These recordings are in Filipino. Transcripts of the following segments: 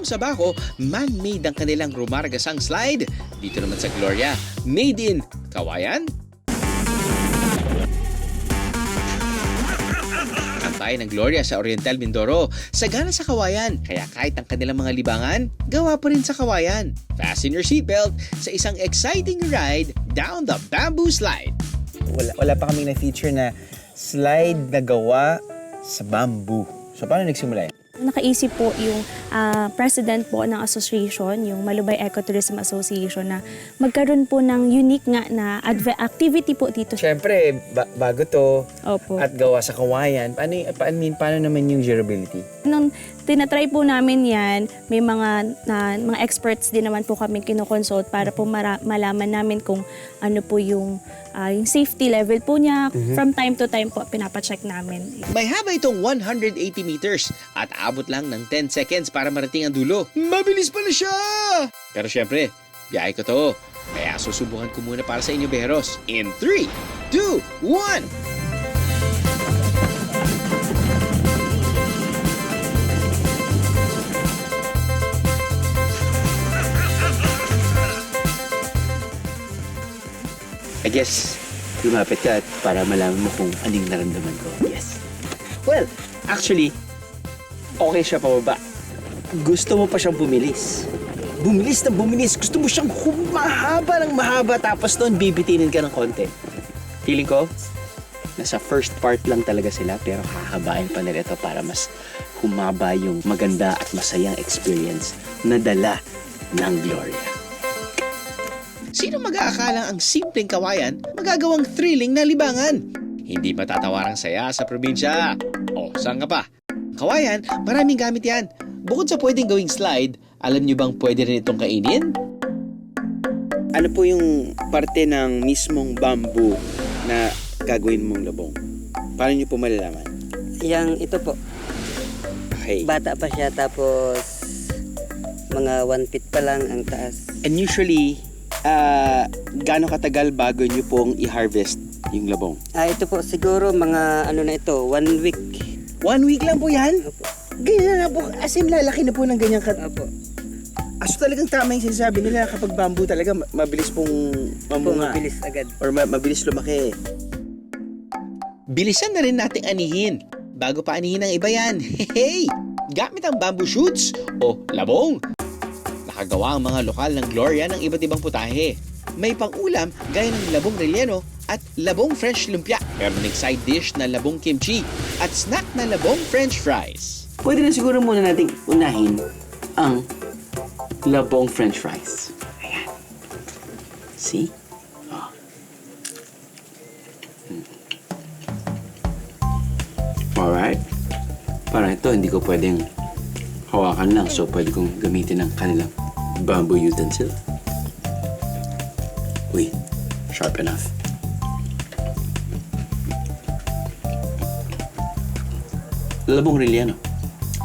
kung sa Baco, man-made ang kanilang rumargasang slide. Dito naman sa Gloria, made in Kawayan. Ang bayan ng Gloria sa Oriental Mindoro, sagana sa Kawayan, kaya kahit ang kanilang mga libangan, gawa pa rin sa Kawayan. Fasten your seatbelt sa isang exciting ride down the bamboo slide. Wala pa kaming na-feature na slide na gawa sa bamboo. So, paano nagsimula yan? Nakaisip po yung president po ng association, yung Malubay Ecotourism Association, na magkaroon po ng unique nga na activity po dito. Siyempre, bago to Opo. at gawa sa Kawayan, paano naman yung durability? Nung tinatry po namin yan, may mga experts din naman po kami kinoconsult para po malaman namin kung ano po yung safety level po niya. From time to time po, pinapacheck namin. May haba itong 180 meters at abot lang ng 10 seconds para marating ang dulo. Mabilis pala siya! Pero syempre, biyahe ko to. Kaya susubukan ko muna para sa inyo, Beros. In 3, 2, 1! I guess, lumapit ka para malaman mo kung anong naramdaman ko. Yes. Well, actually, okay siya pababa. Gusto mo pa siyang bumilis. Bumilis na bumilis. Gusto mo siyang humahaba ng mahaba tapos doon bibitinin ka ng konti. Feeling ko, nasa first part lang talaga sila pero hahabain pa nila ito para mas humaba yung maganda at masayang experience na dala ng Gloria. Sino mag-aakalang ang simpleng Kawayan magagawang thrilling na libangan? Hindi matatawarang saya sa probinsya. O, saan ka pa? Kawayan, maraming gamit yan. Bukod sa pwedeng gawing slide, alam nyo bang pwede rin itong kainin? Ano po yung parte ng mismong bamboo na gagawin mong labong? Paano nyo po malalaman? Ito po. Okay. Bata pa siya tapos mga 1 feet pa lang ang taas. And usually, gaano katagal bago nyo pong i-harvest yung labong? Ito po siguro mga 1 week. 1 week lang po yan? Opo. Ganyan na po. As in, lalaki na po ng ganyan Opo. So talagang tama yung sinasabi nila kapag bamboo talaga mabilis pong mamunga. Mabilis agad. Or mabilis lumaki. Bilisan na rin nating anihin. Bago pa anihin ang iba yan. Hey! Gamit ang bamboo shoots o labong. Nakagawa ang mga lokal ng Gloria ng iba't ibang putahe. May pang-ulam gaya ng labong relleno at labong French lumpia. Meron ding side dish na labong kimchi at snack na labong French fries. Pwede na siguro muna nating unahin ang labong French fries. Ayan. See? Oh. Alright. Parang ito, hindi ko pwedeng hawakan lang. So, pwede kong gamitin ang kanilang bamboo utensil. Uy, sharp enough. Labong relleno.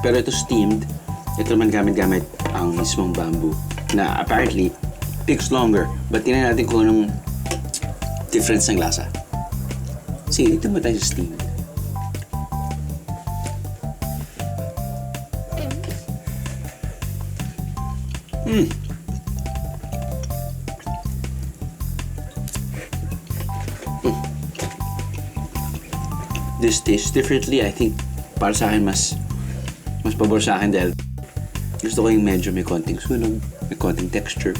Pero ito steamed. Ito naman gamit-gamit ang mismong bamboo na apparently takes longer. But tingnan natin kung anong difference ng lasa. Sige, dito mo tayo sa steamed. This tastes differently. I think para sa akin mas pabor sa akin dahil gusto ko yung medyo may konting sunog, may konting texture.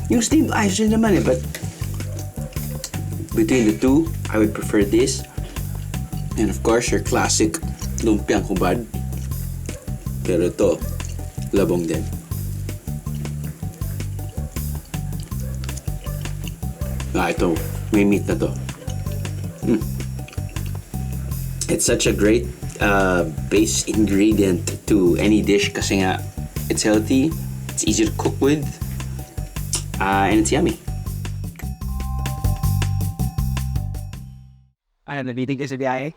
Yung steamed ayos din naman but between the two, I would prefer this. And of course, your classic lumpiang hubad. Pero ito, labong din. Ito, may meat na to. It's such a great base ingredient to any dish kasi nga it's healthy, it's easy to cook with, and it's yummy. I am the meeting is a biyahe.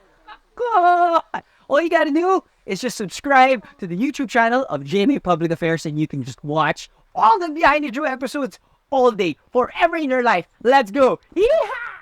All you gotta do is just subscribe to the YouTube channel of GMA Public Affairs and you can just watch all the Behind the Drew episodes all day, forever in your life. Let's go! Yeehaw!